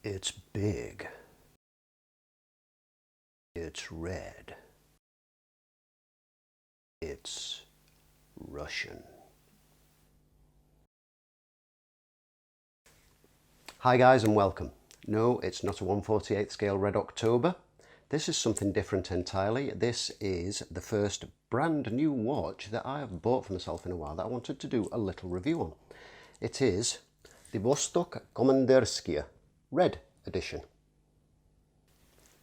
It's big. It's red. It's Russian. Hi guys and welcome. No, it's not a 1/48 scale Red October. This is something different entirely. This is the first brand new watch that I have bought for myself in a while that I wanted to do a little review on. It is the Vostok Komandirskie Red Edition.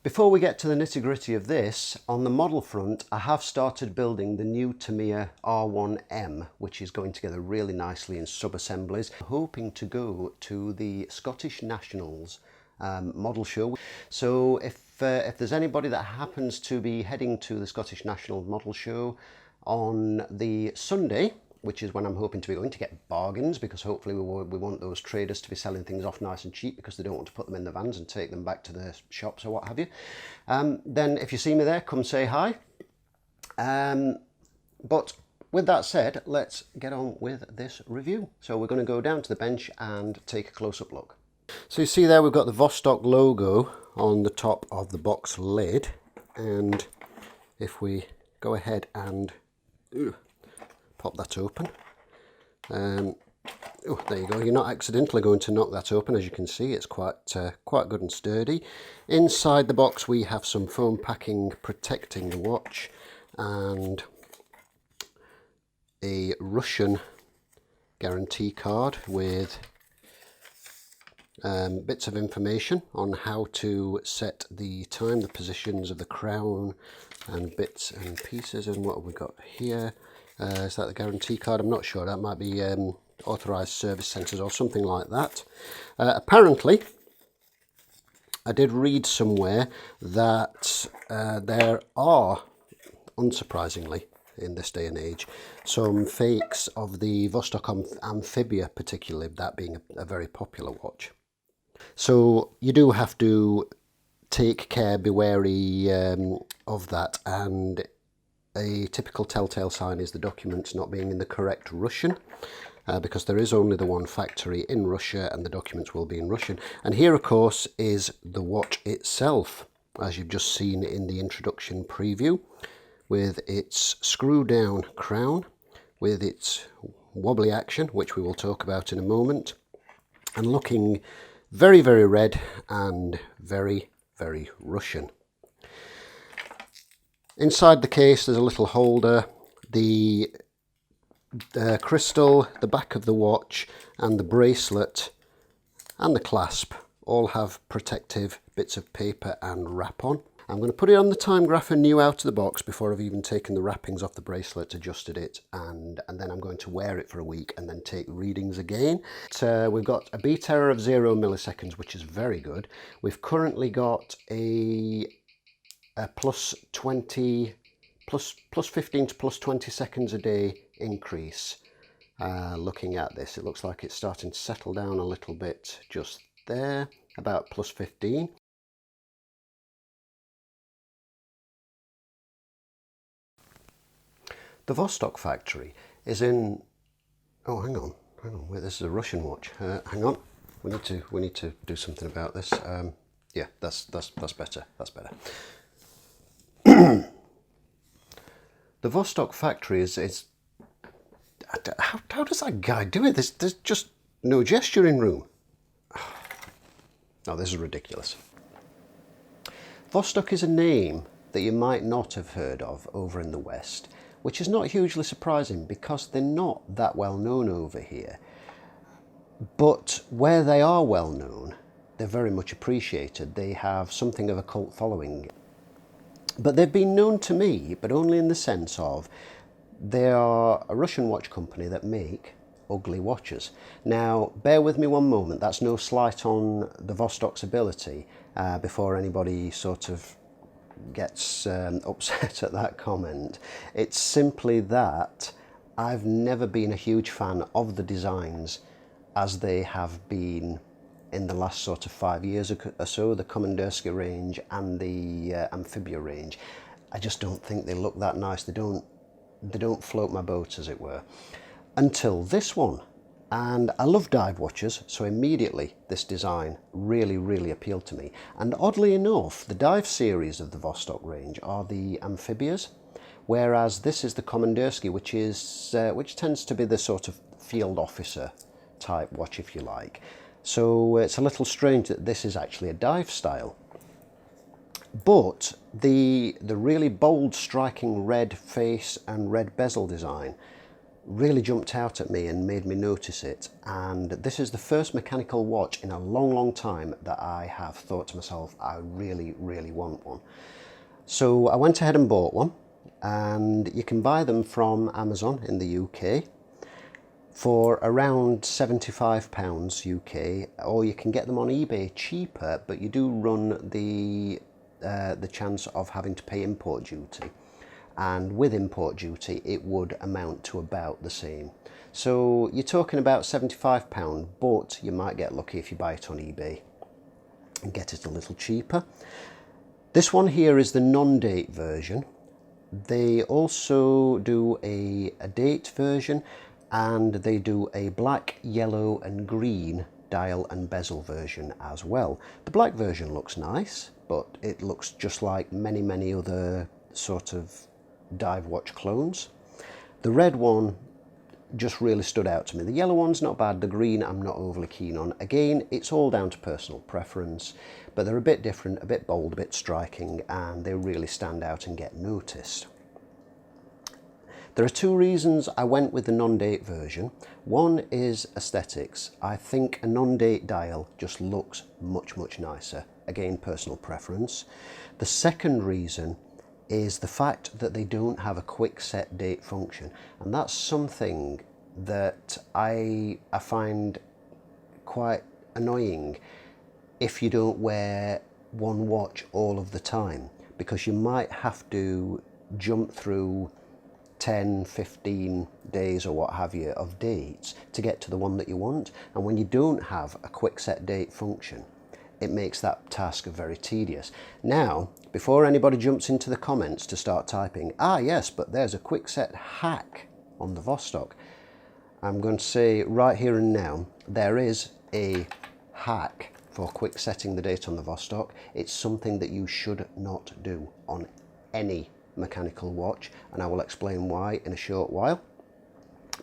Before we get to the nitty-gritty of this, on the model front I have started building the new Tamiya R1M, which is going together really nicely in sub-assemblies. Hoping to go to the Scottish Nationals model show. So if there's anybody that happens to be heading to the Scottish National Model Show on the Sunday, which is when I'm hoping to be going to get bargains, because hopefully we want those traders to be selling things off nice and cheap because they don't want to put them in the vans and take them back to their shops or what have you. Then if you see me there, come say hi. But with that said, let's get on with this review. So we're going to go down to the bench and take a close-up look. So you see there we've got the Vostok logo on the top of the box lid, and if we go ahead and pop that open, oh, there you go. You're not accidentally going to knock that open. As you can see, it's quite good and sturdy. Inside the box we have some foam packing protecting the watch and a Russian guarantee card with bits of information on how to set the time, the positions of the crown and bits and pieces. And what have we got here? Is that the guarantee card? I'm not sure. That might be authorised service centres or something like that. Apparently, I did read somewhere that there are, unsurprisingly in this day and age, some fakes of the Vostok Amphibia, particularly that being a very popular watch. So you do have to take care, be wary of that, and a typical telltale sign is the documents not being in the correct Russian, because there is only the one factory in Russia and the documents will be in Russian. And here of course is the watch itself, as you've just seen in the introduction preview, with its screw down crown, with its wobbly action, which we will talk about in a moment, and looking very, very red and very, very Russian. Inside the case there's a little holder. The crystal, the back of the watch and the bracelet and the clasp all have protective bits of paper and wrap on. I'm going to put it on the timegrapher new out of the box before I've even taken the wrappings off the bracelet, adjusted it, and then I'm going to wear it for a week and then take readings again. We've got a beat error of 0 milliseconds, which is very good. We've currently got a plus 15 to plus 20 seconds a day increase. Looking at this, it looks like it's starting to settle down a little bit just there, about plus 15. The Vostok factory is in, oh hang on, wait, this is a Russian watch. Hang on, we need to do something about this. Yeah, that's better. That's better. The Vostok factory is how does that guy do it? There's just no gesturing room. No, this is ridiculous. Vostok is a name that you might not have heard of over in the West, which is not hugely surprising because they're not that well known over here. But where they are well known, they're very much appreciated. They have something of a cult following. But they've been known to me, but only in the sense of they are a Russian watch company that make ugly watches. Now, bear with me one moment. That's no slight on the Vostok's ability, before anybody sort of gets upset at that comment. It's simply that I've never been a huge fan of the designs as they have been in the last sort of 5 years or so, the Komandirskie range and the Amphibia range. I just don't think they look that nice. They don't float my boat, as it were. Until this one. And I love dive watches, so immediately this design really appealed to me. And oddly enough, the dive series of the Vostok range are the amphibias, whereas this is the Komandirskie, which tends to be the sort of field officer type watch, if you like. So it's a little strange that this is actually a dive style. But the really bold, striking red face and red bezel design really jumped out at me and made me notice it. And this is the first mechanical watch in a long time that I have thought to myself, I really want one. So I went ahead and bought one, and you can buy them from Amazon in the UK for around £75 UK, or you can get them on eBay cheaper, but you do run the chance of having to pay import duty. And with import duty it would amount to about the same. So you're talking about £75, but you might get lucky if you buy it on eBay and get it a little cheaper. This one here is the non-date version. They also do a date version, and they do a black, yellow and green dial and bezel version as well. The black version looks nice, but it looks just like many other sort of dive watch clones. The red one just really stood out to me. The yellow one's not bad, the green I'm not overly keen on. Again, it's all down to personal preference, but they're a bit different, a bit bold, a bit striking, and they really stand out and get noticed. There are two reasons I went with the non-date version. One is aesthetics. I think a non-date dial just looks much nicer. Again, personal preference. The second reason is the fact that they don't have a quick set date function, and that's something that I find quite annoying if you don't wear one watch all of the time, because you might have to jump through 10, 15 days or what have you of dates to get to the one that you want. And when you don't have a quick set date function, it makes that task very tedious. Now, before anybody jumps into the comments to start typing, yes, but there's a quick set hack on the Vostok, I'm going to say right here and now, there is a hack for quick setting the date on the Vostok. It's something that you should not do on any mechanical watch, and I will explain why in a short while.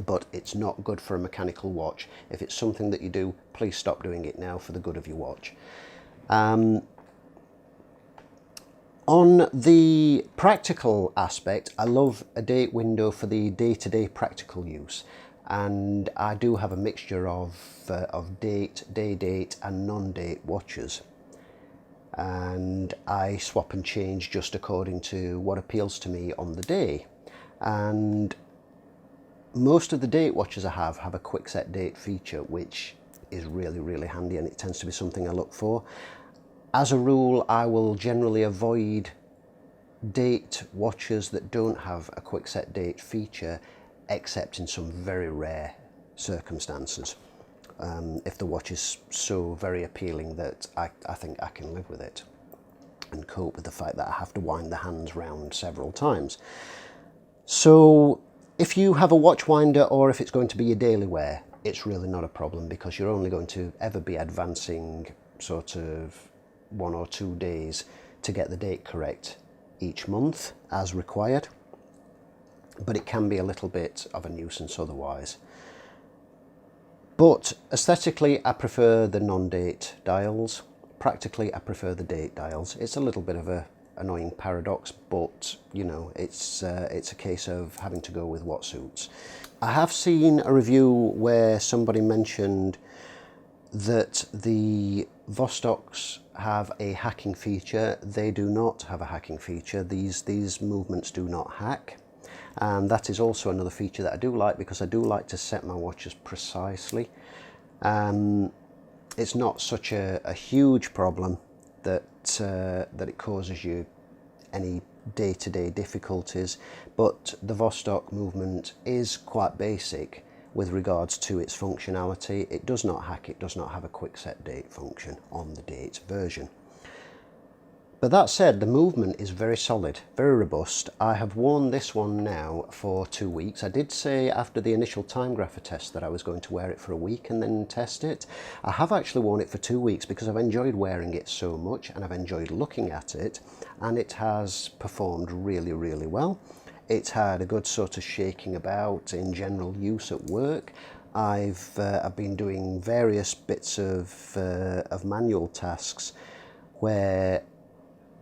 But it's not good for a mechanical watch. If it's something that you do, please stop doing it now for the good of your watch. On the practical aspect, I love a date window for the day-to-day practical use, and I do have a mixture of date, day date and non-date watches, and I swap and change just according to what appeals to me on the day. And most of the date watches I have a quick set date feature, which is really handy, and it tends to be something I look for. As a rule, I will generally avoid date watches that don't have a quick set date feature, except in some very rare circumstances. If the watch is so very appealing that I think I can live with it and cope with the fact that I have to wind the hands round several times. So if you have a watch winder, or if it's going to be your daily wear, it's really not a problem, because you're only going to ever be advancing sort of 1 or 2 days to get the date correct each month as required. But it can be a little bit of a nuisance otherwise. But aesthetically, I prefer the non-date dials. Practically, I prefer the date dials. It's a little bit of a annoying paradox, but you know, it's a case of having to go with what suits. I have seen a review where somebody mentioned that the Vostoks have a hacking feature. They do not have a hacking feature. These movements do not hack. And that is also another feature that I do like, because I do like to set my watches precisely. It's not such a huge problem that it causes you any day-to-day difficulties, but the Vostok movement is quite basic with regards to its functionality. It does not hack, it does not have a quick set date function on the date version. But that said, the movement is very solid, very robust. I have worn this one now for 2 weeks. I did say after the initial timegrapher test that I was going to wear it for a week and then test it. I have actually worn it for 2 weeks because I've enjoyed wearing it so much and I've enjoyed looking at it, and it has performed really, really well. It's had a good sort of shaking about in general use at work. I've been doing various bits of manual tasks where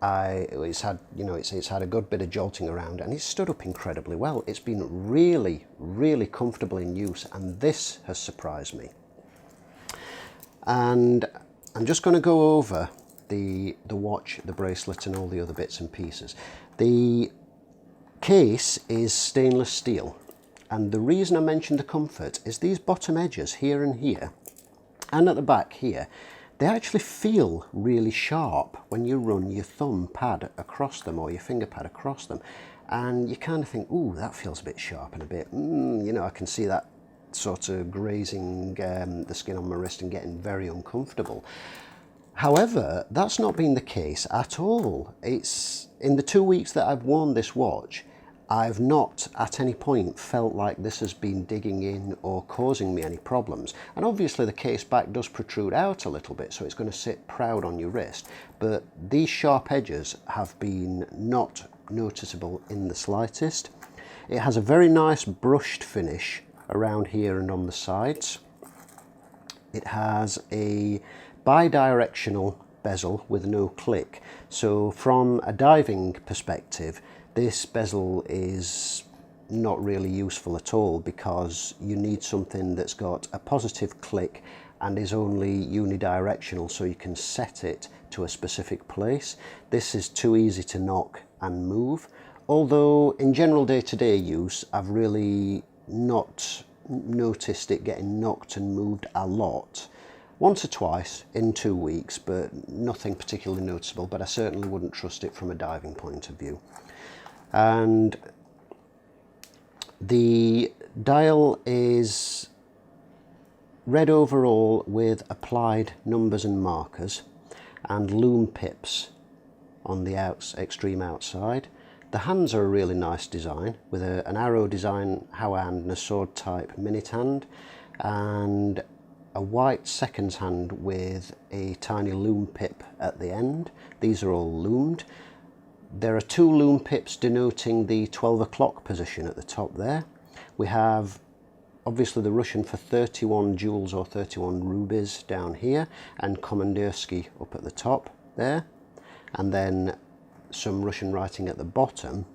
it's had a good bit of jolting around, and it's stood up incredibly well. It's been really, really comfortable in use, and this has surprised me. And I'm just going to go over the watch, the bracelet, and all the other bits and pieces. The case is stainless steel, and the reason I mentioned the comfort is these bottom edges here and here, and at the back here, they actually feel really sharp when you run your thumb pad across them or your finger pad across them, and you kind of think, ooh, that feels a bit sharp and a bit, you know, I can see that sort of grazing the skin on my wrist and getting very uncomfortable. However, that's not been the case at all. It's in the 2 weeks that I've worn this watch, I've not at any point felt like this has been digging in or causing me any problems. And obviously the case back does protrude out a little bit, so it's going to sit proud on your wrist. But these sharp edges have been not noticeable in the slightest. It has a very nice brushed finish around here and on the sides. It has a bi-directional bezel with no click. So from a diving perspective, this bezel is not really useful at all because you need something that's got a positive click and is only unidirectional, so you can set it to a specific place. This is too easy to knock and move. Although in general day-to-day use, I've really not noticed it getting knocked and moved a lot. Once or twice in 2 weeks, but nothing particularly noticeable, but I certainly wouldn't trust it from a diving point of view. And the dial is red overall with applied numbers and markers and loom pips on the extreme outside. The hands are a really nice design with an arrow design hand and a sword type minute hand, and a white seconds hand with a tiny loom pip at the end. These are all loomed. There are 2 loom pips denoting the 12 o'clock position at the top there. We have obviously the Russian for 31 jewels or 31 rubies down here, and Komandirskie up at the top there, and then some Russian writing at the bottom,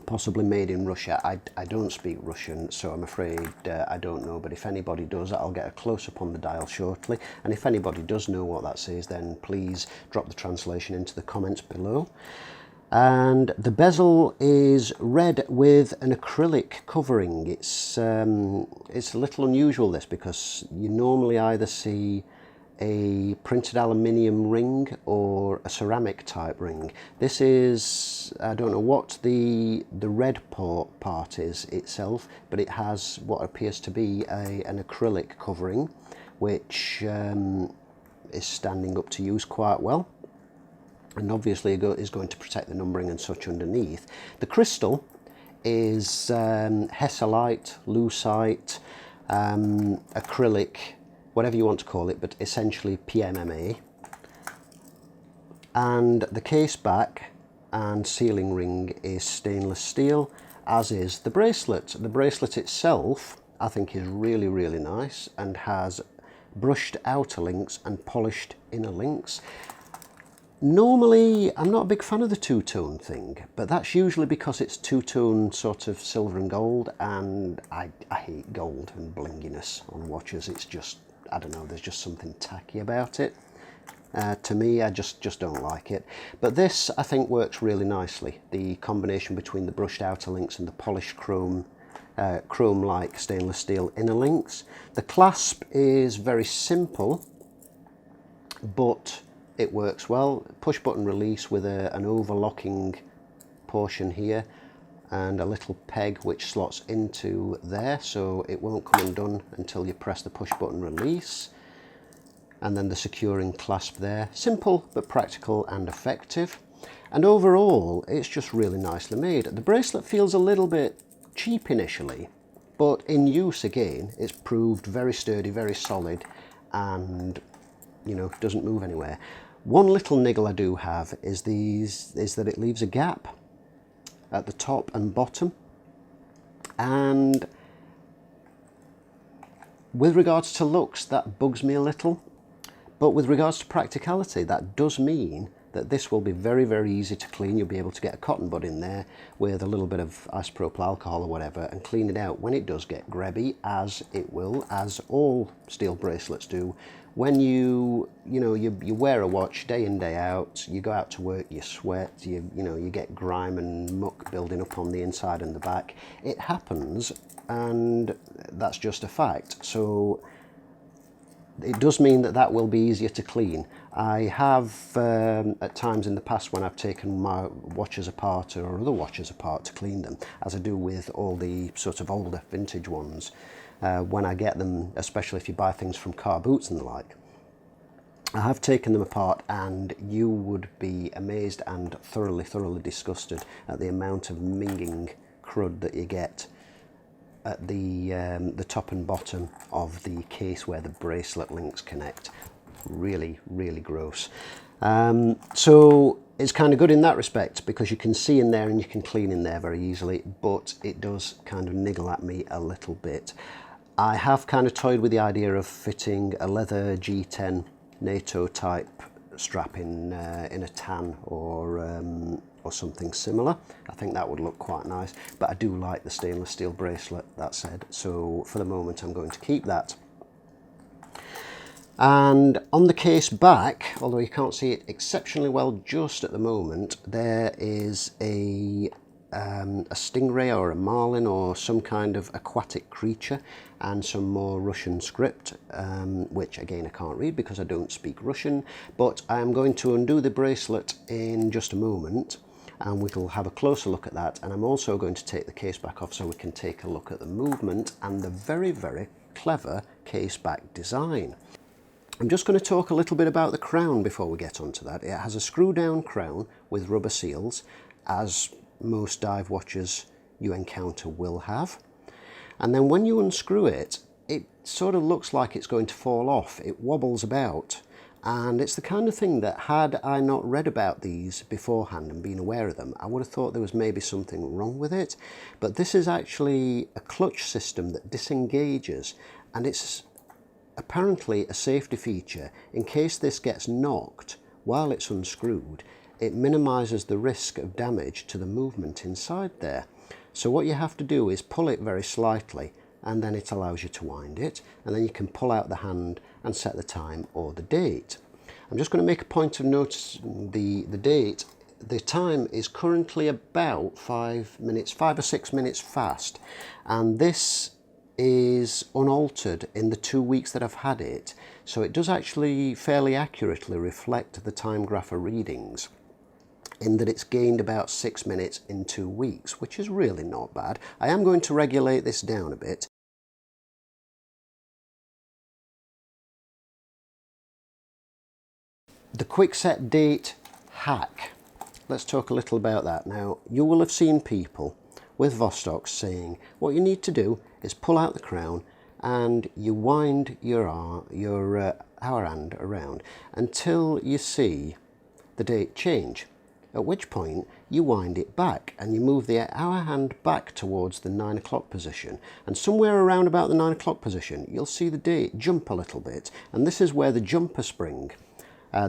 possibly made in Russia. I don't speak Russian, so I'm afraid I don't know, but if anybody does, I'll get a close-up on the dial shortly, and if anybody does know what that says, then please drop the translation into the comments below. And the bezel is red with an acrylic covering. It's a little unusual, this, because you normally either see a printed aluminium ring or a ceramic type ring. This is, I don't know what the red part is itself, but it has what appears to be an acrylic covering, which is standing up to use quite well, and obviously is going to protect the numbering and such underneath. The crystal is hesselite, lucite, acrylic, whatever you want to call it, but essentially PMMA. And the case back and sealing ring is stainless steel, as is the bracelet. The bracelet itself, I think, is really, really nice and has brushed outer links and polished inner links. Normally, I'm not a big fan of the two-tone thing, but that's usually because it's two-tone sort of silver and gold, and I hate gold and blinginess on watches. It's just, I don't know, there's just something tacky about it. To me, I just don't like it. But this, I think, works really nicely. The combination between the brushed outer links and the polished chrome-like stainless steel inner links. The clasp is very simple, but it works well. Push button release with an overlocking portion here and a little peg which slots into there, so it won't come undone until you press the push button release. and then the securing clasp there. Simple but practical and effective. And overall, it's just really nicely made. The bracelet feels a little bit cheap initially, but in use again, it's proved very sturdy, very solid, and you know, doesn't move anywhere. One little niggle I do have is that it leaves a gap at the top and bottom. And with regards to looks, that bugs me a little. But with regards to practicality, that does mean that this will be very, very easy to clean. You'll be able to get a cotton bud in there with a little bit of isopropyl alcohol or whatever and clean it out when it does get grabby, as it will, as all steel bracelets do. When you wear a watch day in, day out, you go out to work, you sweat, you get grime and muck building up on the inside and the back. It happens, and that's just a fact. So it does mean that will be easier to clean. I have at times in the past when I've taken my watches apart or other watches apart to clean them, as I do with all the sort of older vintage ones, when I get them, especially if you buy things from car boots and the like. I have taken them apart, and you would be amazed and thoroughly disgusted at the amount of minging crud that you get at the top and bottom of the case where the bracelet links connect. Really, really gross. So it's kind of good in that respect, because you can see in there and you can clean in there very easily, but it does kind of niggle at me a little bit. I have kind of toyed with the idea of fitting a leather G10 NATO type strap in a tan or something similar. I think that would look quite nice, but I do like the stainless steel bracelet, that said, so for the moment I'm going to keep that. And on the case back, although you can't see it exceptionally well just at the moment, there is a stingray or a marlin or some kind of aquatic creature, and some more Russian script, which again I can't read because I don't speak Russian, but I'm going to undo the bracelet in just a moment and we'll have a closer look at that. And I'm also going to take the case back off so we can take a look at the movement and the very, very clever case back design. I'm just going to talk a little bit about the crown before we get onto that. It has a screw down crown with rubber seals, as most dive watches you encounter will have. And then when you unscrew it, it sort of looks like it's going to fall off. It wobbles about. And it's the kind of thing that, had I not read about these beforehand and been aware of them, I would have thought there was maybe something wrong with it. But this is actually a clutch system that disengages, and it's apparently a safety feature. In case this gets knocked while it's unscrewed, it minimises the risk of damage to the movement inside there. So what you have to do is pull it very slightly, and then it allows you to wind it, and then you can pull out the hand and set the time or the date. I'm just going to make a point of noticing the date. The time is currently about 5 or 6 minutes fast, and this is unaltered in the 2 weeks that I've had it, so it does actually fairly accurately reflect the timegrapher readings, in that it's gained about 6 minutes in 2 weeks, which is really not bad. I am going to regulate this down a bit. The quick set date hack. Let's talk a little about that. Now, you will have seen people with Vostoks saying what you need to do is pull out the crown and you wind your hour hand around until you see the date change, at which point you wind it back and you move the hour hand back towards the 9 o'clock position, and somewhere around about the 9 o'clock position you'll see the date jump a little bit, and this is where the jumper spring,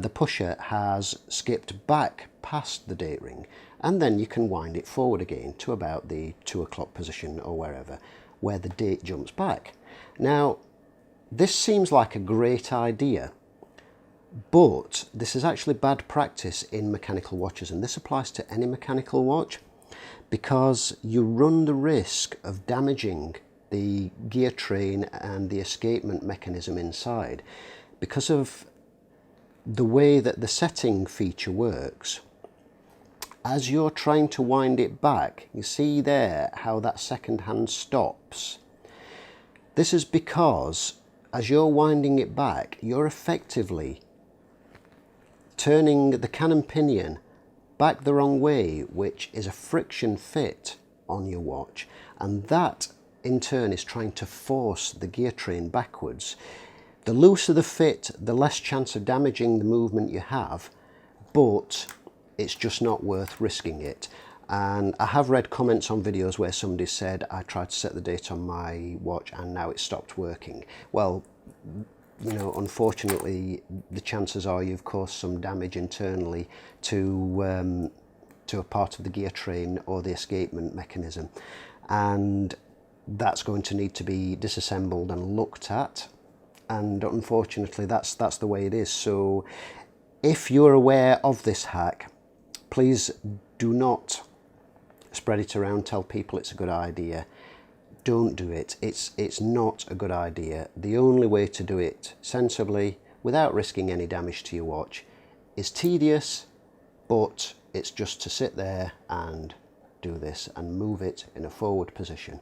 the pusher, has skipped back past the date ring, and then you can wind it forward again to about the 2 o'clock position or wherever, where the date jumps back. Now, this seems like a great idea, but this is actually bad practice in mechanical watches, and this applies to any mechanical watch, because you run the risk of damaging the gear train and the escapement mechanism inside. Because of the way that the setting feature works, as you're trying to wind it back, you see there how that second hand stops. This is because as you're winding it back, you're effectively turning the cannon pinion back the wrong way, which is a friction fit on your watch, and that in turn is trying to force the gear train backwards. The looser the fit, the less chance of damaging the movement you have, but it's just not worth risking it. And I have read comments on videos where somebody said, I tried to set the date on my watch and now it stopped working. Well, you know, unfortunately, the chances are you've caused some damage internally to a part of the gear train or the escapement mechanism, and that's going to need to be disassembled and looked at. And unfortunately, that's the way it is. So if you're aware of this hack, please do not spread it around, tell people it's a good idea. Don't do it. It's not a good idea. The only way to do it sensibly, without risking any damage to your watch, is tedious, but it's just to sit there and do this and move it in a forward position.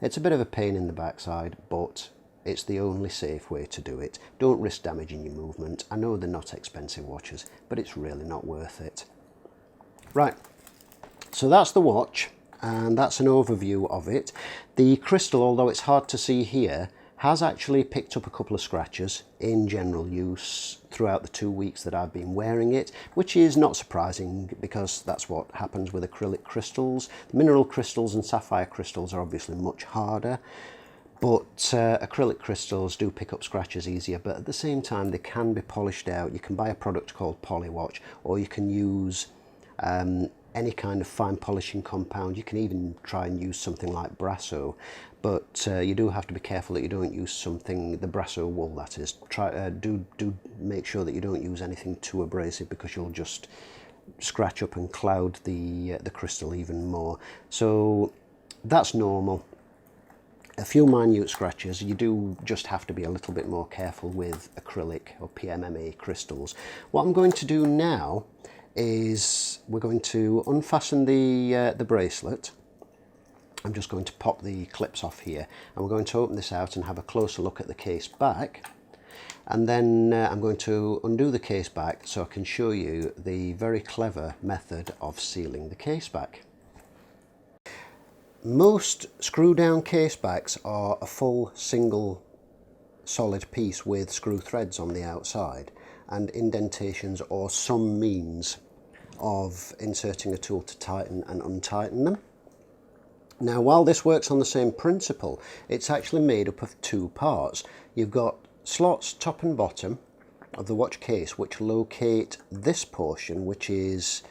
It's a bit of a pain in the backside, but it's the only safe way to do it. Don't risk damaging your movement. I know they're not expensive watches, but it's really not worth it. Right, so that's the watch, and that's an overview of it. The crystal, although it's hard to see here, has actually picked up a couple of scratches in general use throughout the 2 weeks that I've been wearing it, which is not surprising because that's what happens with acrylic crystals. Mineral crystals and sapphire crystals are obviously much harder, but acrylic crystals do pick up scratches easier, but at the same time they can be polished out. You can buy a product called Polywatch, or you can use any kind of fine polishing compound. You can even try and use something like Brasso, but you do have to be careful that you don't use something, the Brasso wool that is. Do make sure that you don't use anything too abrasive, because you'll just scratch up and cloud the crystal even more. So that's normal. A few minute scratches. You do just have to be a little bit more careful with acrylic or PMMA crystals. What I'm going to do now is we're going to unfasten the bracelet. I'm just going to pop the clips off here, and we're going to open this out and have a closer look at the case back, and then I'm going to undo the case back so I can show you the very clever method of sealing the case back. Most screw down case backs are a full single solid piece with screw threads on the outside and indentations or some means of inserting a tool to tighten and untighten them. Now, while this works on the same principle, it's actually made up of two parts. You've got slots top and bottom of the watch case which locate this portion, which is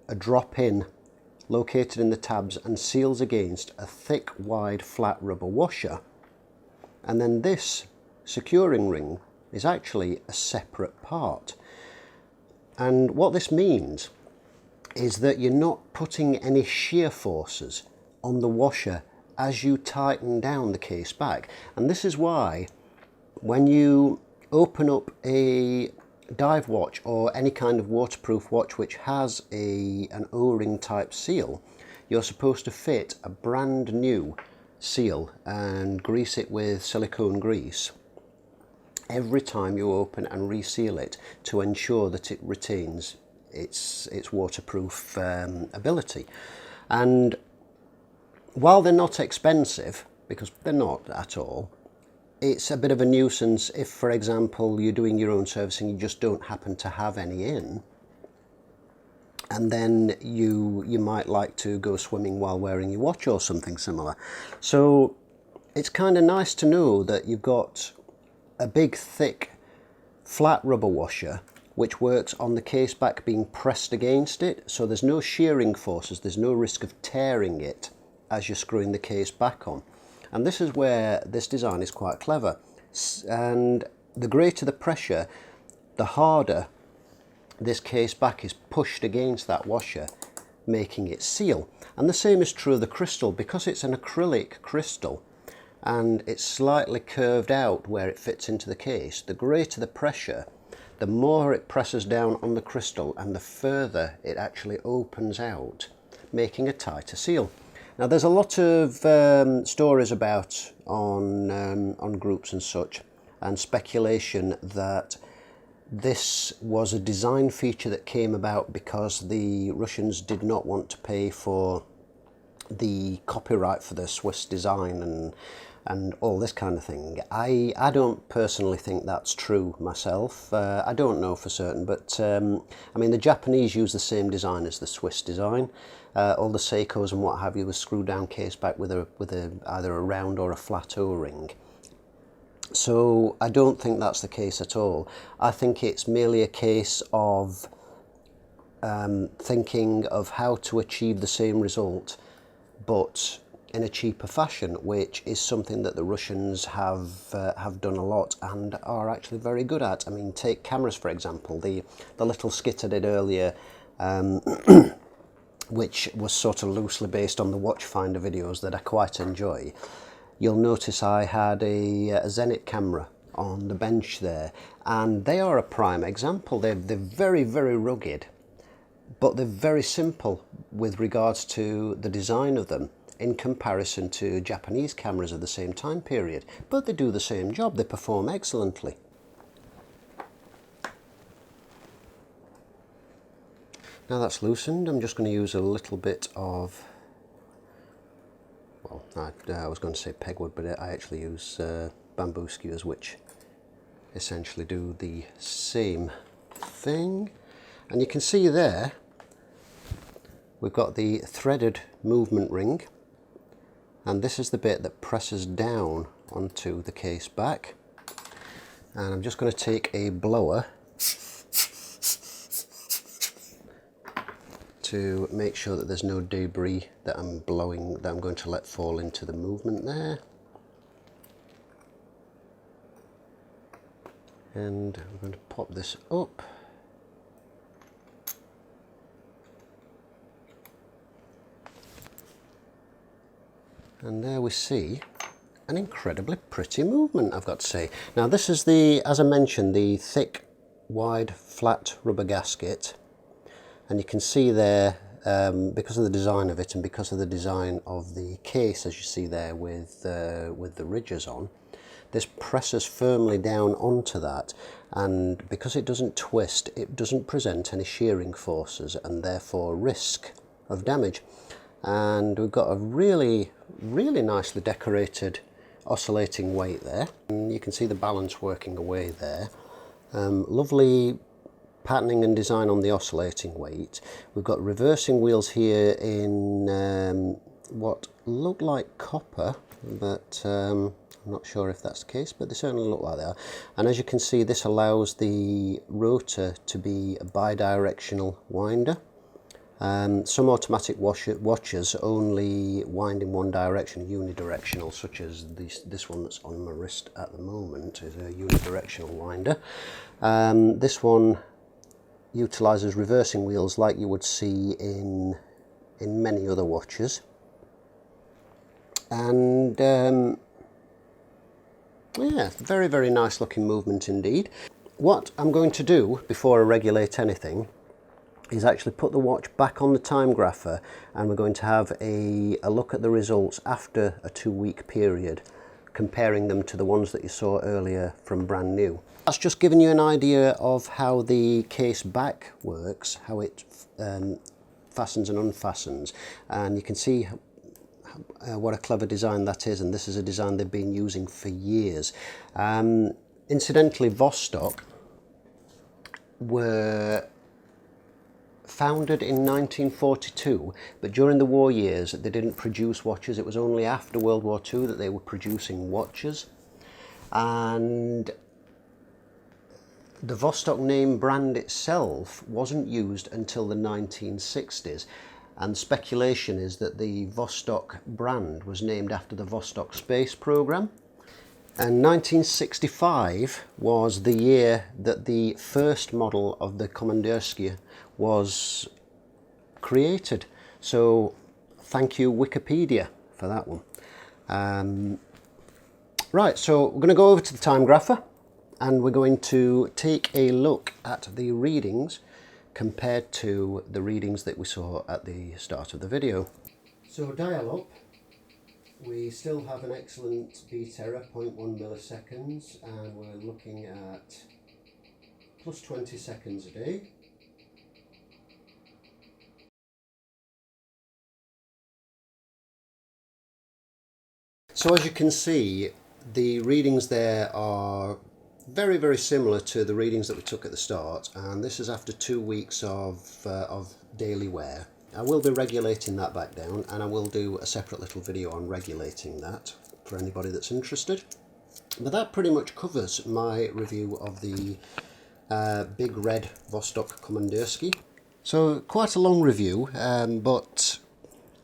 a drop-in located in the tabs and seals against a thick, wide, flat rubber washer. And then this securing ring is actually a separate part. And what this means is that you're not putting any shear forces on the washer as you tighten down the case back. And this is why when you open up a dive watch or any kind of waterproof watch which has an O-ring type seal, you're supposed to fit a brand new seal and grease it with silicone grease every time you open and reseal it to ensure that it retains its waterproof ability. And while they're not expensive, because they're not at all, it's a bit of a nuisance if, for example, you're doing your own servicing, you just don't happen to have any in, and then you might like to go swimming while wearing your watch or something similar. So it's kind of nice to know that you've got a big, thick, flat rubber washer which works on the case back being pressed against it, so there's no shearing forces, there's no risk of tearing it as you're screwing the case back on. And this is where this design is quite clever. And the greater the pressure, the harder this case back is pushed against that washer, making it seal. And the same is true of the crystal. Because it's an acrylic crystal and it's slightly curved out where it fits into the case, the greater the pressure, the more it presses down on the crystal and the further it actually opens out, making a tighter seal. Now, there's a lot of stories about on groups and such and speculation that this was a design feature that came about because the Russians did not want to pay for the copyright for the Swiss design and all this kind of thing. I don't personally think that's true myself. I don't know for certain, but I mean, the Japanese use the same design as the Swiss design. All the Seikos and what have you with screw down case back with either a round or a flat O-ring. So I don't think that's the case at all. I think it's merely a case of thinking of how to achieve the same result, but in a cheaper fashion, which is something that the Russians have done a lot and are actually very good at. I mean, take cameras for example. The little skit I did earlier, which was sort of loosely based on the watchfinder videos that I quite enjoy. You'll notice I had a Zenit camera on the bench there, and they are a prime example. They're very, very rugged, but they're very simple with regards to the design of them in comparison to Japanese cameras of the same time period. But they do the same job, they perform excellently. Now that's loosened, I'm just going to use a little bit of, well, I was going to say pegwood, but I actually use bamboo skewers, which essentially do the same thing. And you can see there we've got the threaded movement ring, and this is the bit that presses down onto the case back. And I'm just going to take a blower to make sure that there's no debris that I'm going to let fall into the movement there. And I'm going to pop this up. And there we see an incredibly pretty movement, I've got to say. Now this is as I mentioned, the thick, wide, flat rubber gasket. And you can see there, because of the design of it and because of the design of the case, as you see there with the ridges on, this presses firmly down onto that, and because it doesn't twist, it doesn't present any shearing forces and therefore risk of damage. And we've got a really, really nicely decorated oscillating weight there, and you can see the balance working away there. Lovely patterning and design on the oscillating weight. We've got reversing wheels here in what look like copper, but I'm not sure if that's the case, but they certainly look like they are. And as you can see, this allows the rotor to be a bidirectional winder. Some automatic watches only wind in one direction, unidirectional, such as this one that's on my wrist at the moment is a unidirectional winder. This one utilises reversing wheels like you would see in many other watches. And yeah, very, very nice looking movement indeed. What I'm going to do before I regulate anything is actually put the watch back on the timegrapher, and we're going to have a look at the results after a 2-week period, comparing them to the ones that you saw earlier from brand new. That's just giving you an idea of how the case back works, how it fastens and unfastens, and you can see what a clever design that is, and this is a design they've been using for years. Incidentally, Vostok were founded in 1942, but during the war years they didn't produce watches. It was only after World War II that they were producing watches, and the Vostok name brand itself wasn't used until the 1960s, and speculation is that the Vostok brand was named after the Vostok space program. And 1965 was the year that the first model of the Komandirskie was created. So thank you Wikipedia for that one. Right, so we're going to go over to the timegrapher and we're going to take a look at the readings compared to the readings that we saw at the start of the video. So dial up We still have an excellent beat error, 0.1 milliseconds, and we're looking at plus 20 seconds a day. So as you can see, the readings there are very, very similar to the readings that we took at the start, and this is after 2 weeks of daily wear. I will be regulating that back down, and I will do a separate little video on regulating that for anybody that's interested. But that pretty much covers my review of the big red Vostok Komandirskie. So quite a long review, but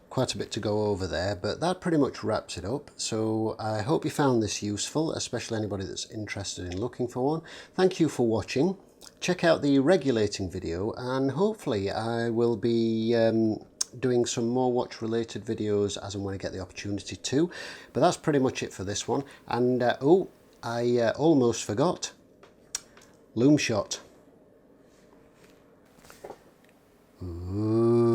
quite a bit to go over there, but that pretty much wraps it up. So I hope you found this useful, especially anybody that's interested in looking for one. Thank you for watching. Check out the regulating video, and hopefully I will be doing some more watch related videos as and when I get the opportunity to. But that's pretty much it for this one. And oh, I almost forgot, loom shot. Ooh.